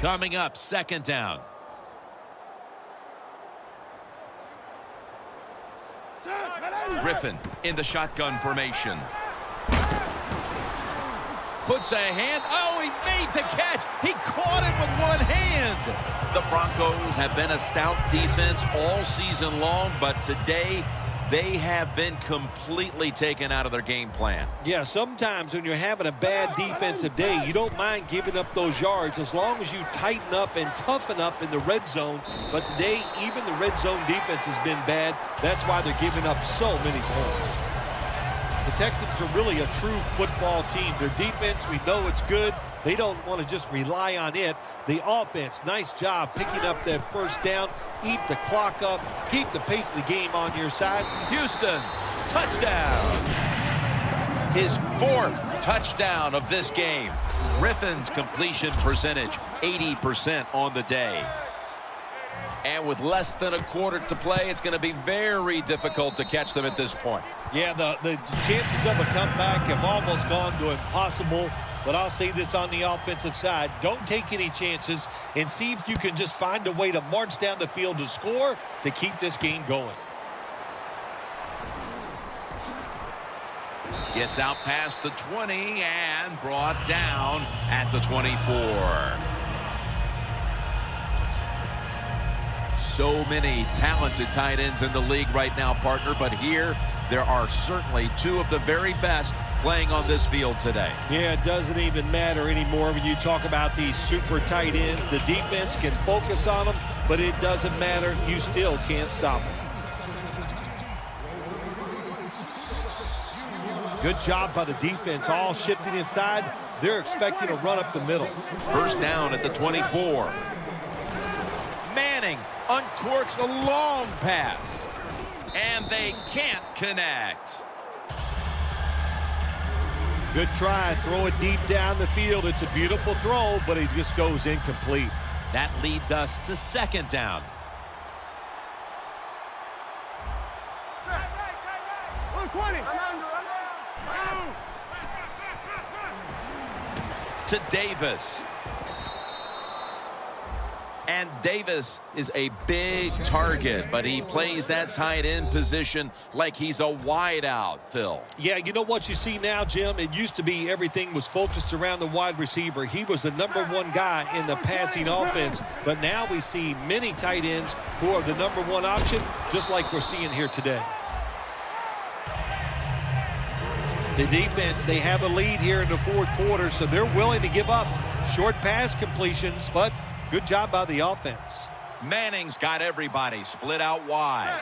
Coming up, second down. Griffin in the shotgun formation. Puts a hand. Oh, he made the catch. He caught it with one hand. The Broncos have been a stout defense all season long, but today they have been completely taken out of their game plan. Yeah, sometimes when you're having a bad defensive day, you don't mind giving up those yards as long as you tighten up and toughen up in the red zone. But today, even the red zone defense has been bad. That's why they're giving up so many points. The Texans are really a true football team. Their defense, we know it's good. They don't want to just rely on it. The offense, nice job picking up that first down. Eat the clock up. Keep the pace of the game on your side. Houston, touchdown. His fourth touchdown of this game. Griffin's completion percentage, 80% on the day. And with less than a quarter to play, it's going to be very difficult to catch them at this point. Yeah, the chances of a comeback have almost gone to impossible. But I'll say this on the offensive side. Don't take any chances and see if you can just find a way to march down the field to score to keep this game going. Gets out past the 20 and brought down at the 24. So many talented tight ends in the league right now, partner. But here, there are certainly two of the very best playing on this field today. Yeah, it doesn't even matter anymore when you talk about these super tight ends. The defense can focus on them, but it doesn't matter. You still can't stop them. Good job by the defense, all shifting inside. They're expecting a run up the middle. First down at the 24. Manning uncorks a long pass, and they can't connect. Good try. Throw it deep down the field. It's a beautiful throw, but it just goes incomplete. That leads us to second down. To Davis. And Davis is a big target, but he plays that tight end position like he's a wideout, Phil. Yeah, you know what you see now, Jim? It used to be everything was focused around the wide receiver. He was the #1 guy in the passing offense, but now we see many tight ends who are the #1 option, just like we're seeing here today. The defense, they have a lead here in the fourth quarter, so they're willing to give up short pass completions, but good job by the offense. Manning's got everybody split out wide.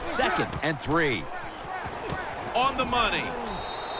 Second and 3. On the money.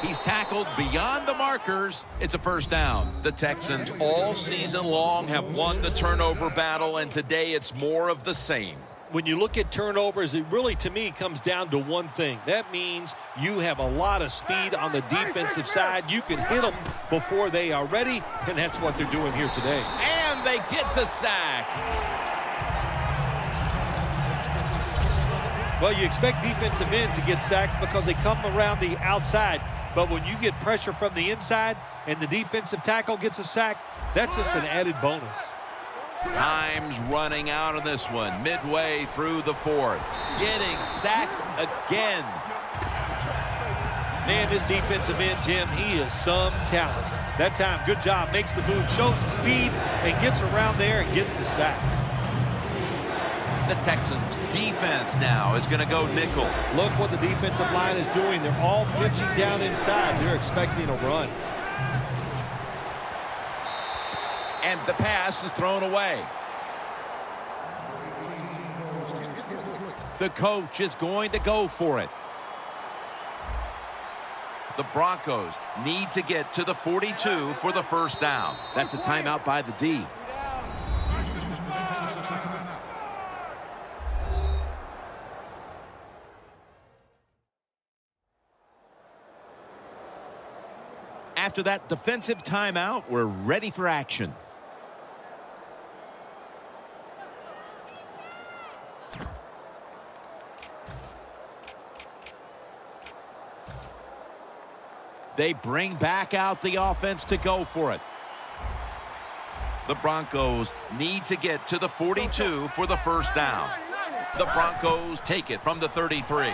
He's tackled beyond the markers. It's a first down. The Texans all season long have won the turnover battle, and today it's more of the same. When you look at turnovers, it really, to me, comes down to one thing. That means you have a lot of speed on the defensive side. You can hit them before they are ready, and that's what they're doing here today. And they get the sack. Well, you expect defensive ends to get sacks because they come around the outside. But when you get pressure from the inside and the defensive tackle gets a sack, that's just an added bonus. Time's running out on this one. Midway through the fourth. Getting sacked again. Man, this defensive end, Jim, he is some talent. That time, good job. Makes the move, shows the speed, and gets around there and gets the sack. The Texans' defense now is going to go nickel. Look what the defensive line is doing. They're all pitching down inside. They're expecting a run. And the pass is thrown away. The coach is going to go for it. The Broncos need to get to the 42 for the first down. That's a timeout by the D. After that defensive timeout, we're ready for action. They bring back out the offense to go for it. The Broncos need to get to the 42 for the first down. The Broncos take it from the 33.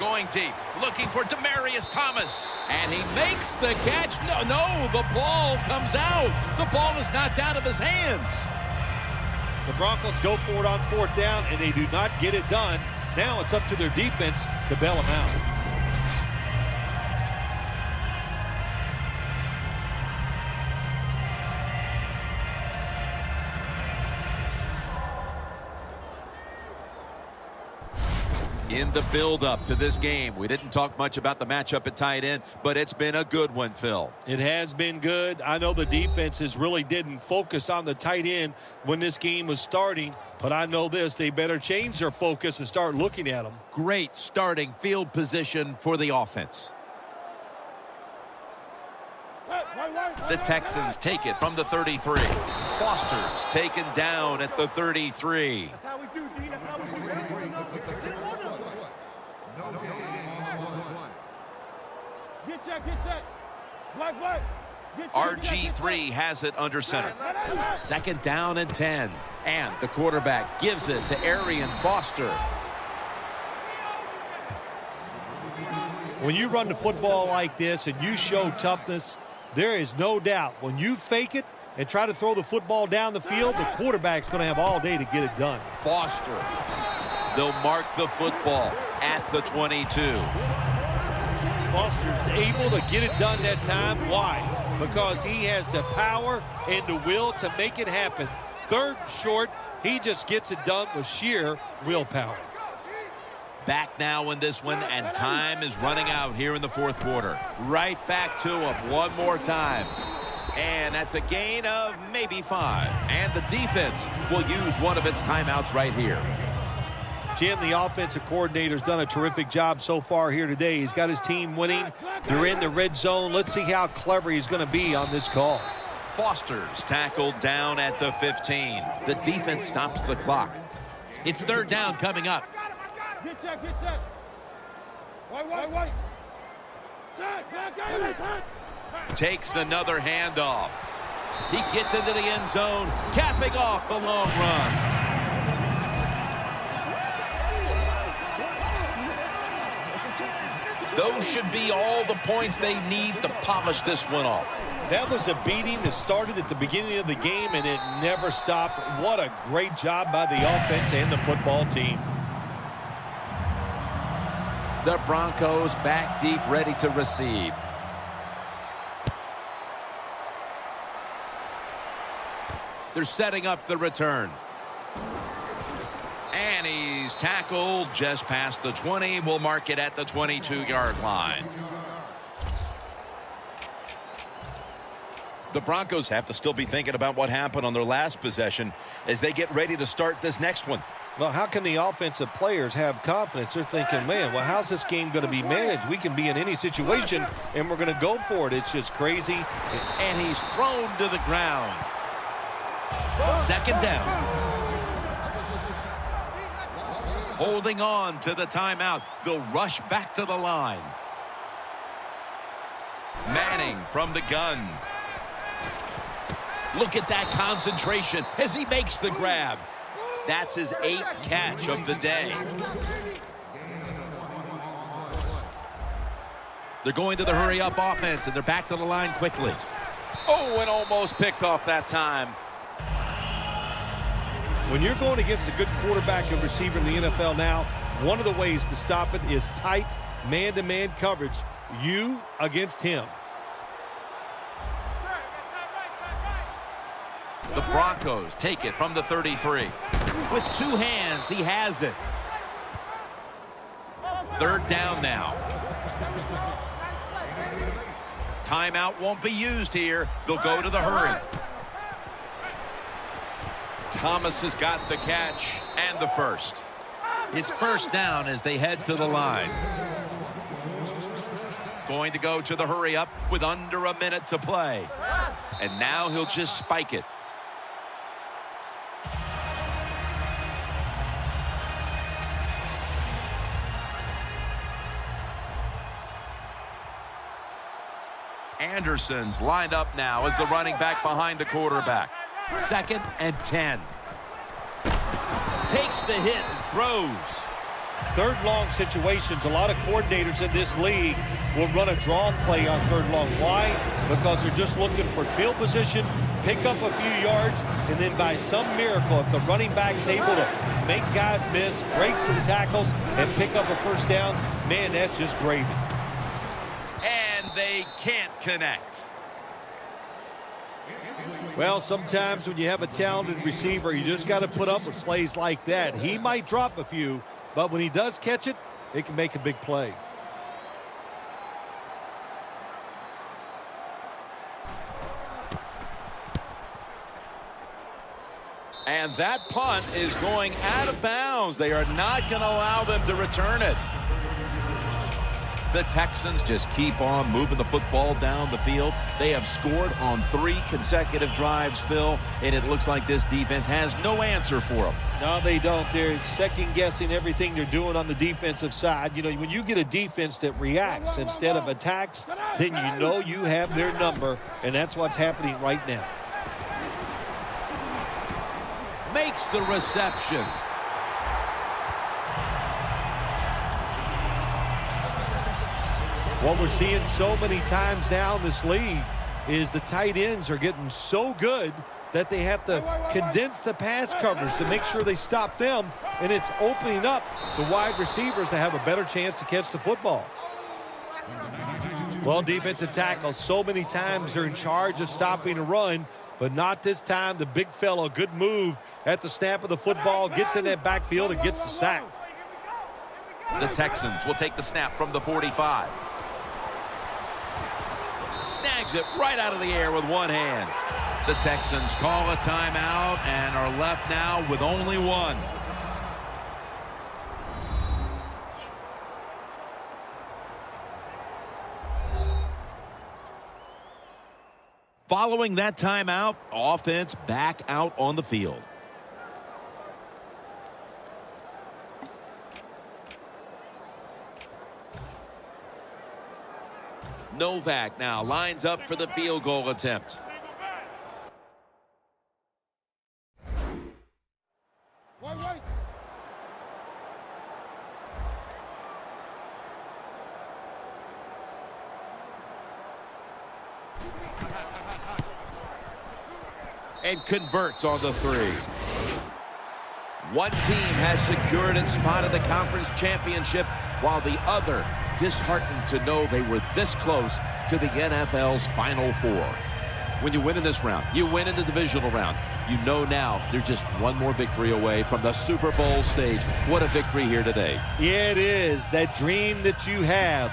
Going deep, looking for Demaryius Thomas. And he makes the catch. No, the ball comes out. The ball is knocked out of his hands. The Broncos go for it on fourth down, and they do not get it done. Now it's up to their defense to bail them out. In the build-up to this game, we didn't talk much about the matchup at tight end, but it's been a good one, Phil. It has been good. I know the defenses really didn't focus on the tight end when this game was starting, but I know this, they better change their focus and start looking at them. Great starting field position for the offense. The Texans take it from the 33. Foster's taken down at the 33. That's how we do, D. That's how we do. Get set. Black. RG3 has it under center. Second down and 10. And the quarterback gives it to Arian Foster. When you run the football like this and you show toughness, there is no doubt when you fake it and try to throw the football down the field, the quarterback's going to have all day to get it done. Foster. They'll mark the football at the 22. Foster's able to get it done that time. Why? Because he has the power and the will to make it happen. Third and short, he just gets it done with sheer willpower. Back now in this one, and time is running out here in the fourth quarter. Right back to him one more time. And that's a gain of maybe 5. And the defense will use one of its timeouts right here. Jim, the offensive coordinator's done a terrific job so far here today. He's got his team winning. They're in the red zone. Let's see how clever he's going to be on this call. Foster's tackled down at the 15. The defense stops the clock. It's third down coming up. Get set. White. Set. Takes another handoff. He gets into the end zone, capping off the long run. Those should be all the points they need to polish this one off. That was a beating that started at the beginning of the game, and it never stopped. What a great job by the offense and the football team. The Broncos back deep, ready to receive. They're setting up the return. And he's tackled just past the 20. We'll mark it at the 22-yard line. The Broncos have to still be thinking about what happened on their last possession as they get ready to start this next one. Well, how can the offensive players have confidence? They're thinking, man, well, how's this game going to be managed? We can be in any situation, and we're going to go for it. It's just crazy. And he's thrown to the ground. Second down. Holding on to the timeout. They'll rush back to the line. Manning from the gun. Look at that concentration as he makes the grab. That's his 8th catch of the day. They're going to the hurry-up offense, and they're back to the line quickly. Oh, and almost picked off that time. When you're going against a good quarterback and receiver in the NFL now, one of the ways to stop it is tight man-to-man coverage. You against him. The Broncos take it from the 33. With 2 hands, he has it. Third down now. Timeout won't be used here. They'll go to the hurry. Thomas has got the catch and the first. It's first down as they head to the line. Going to go to the hurry up with under a minute to play. And now he'll just spike it. Anderson's lined up now as the running back behind the quarterback. 2nd and 10. Takes the hit and throws. Third long situations, a lot of coordinators in this league will run a draw play on third long. Why? Because they're just looking for field position, pick up a few yards, and then by some miracle, if the running back is able to make guys miss, break some tackles, and pick up a first down, man, that's just gravy. And they can't connect. Well, sometimes when you have a talented receiver, you just got to put up with plays like that. He might drop a few, but when he does catch it, it can make a big play. And that punt is going out of bounds. They are not going to allow them to return it. The Texans just keep on moving the football down the field. They have scored on 3 consecutive drives, Phil, and it looks like this defense has no answer for them. No, they don't. They're second-guessing everything they're doing on the defensive side. You know, when you get a defense that reacts instead of attacks, then you know you have their number, and that's what's happening right now. Makes the reception. What we're seeing so many times now in this league is the tight ends are getting so good that they have to condense the pass coverage to make sure they stop them, and it's opening up the wide receivers to have a better chance to catch the football. Well, defensive tackles so many times are in charge of stopping a run, but not this time. The big fellow, good move at the snap of the football, gets in that backfield and gets the sack. The Texans will take the snap from the 45. Snags it right out of the air with one hand. The Texans call a timeout and are left now with only one. Following that timeout, offense back out on the field. Novak now lines up for the field goal attempt. Wait. And converts on the 3. One team has secured its spot in the conference championship, while the other disheartened to know they were this close to the NFL's Final Four. When you win in this round, you win in the divisional round. You know now they're just one more victory away from the Super Bowl stage. What a victory here today. Yeah, it is. That dream that you have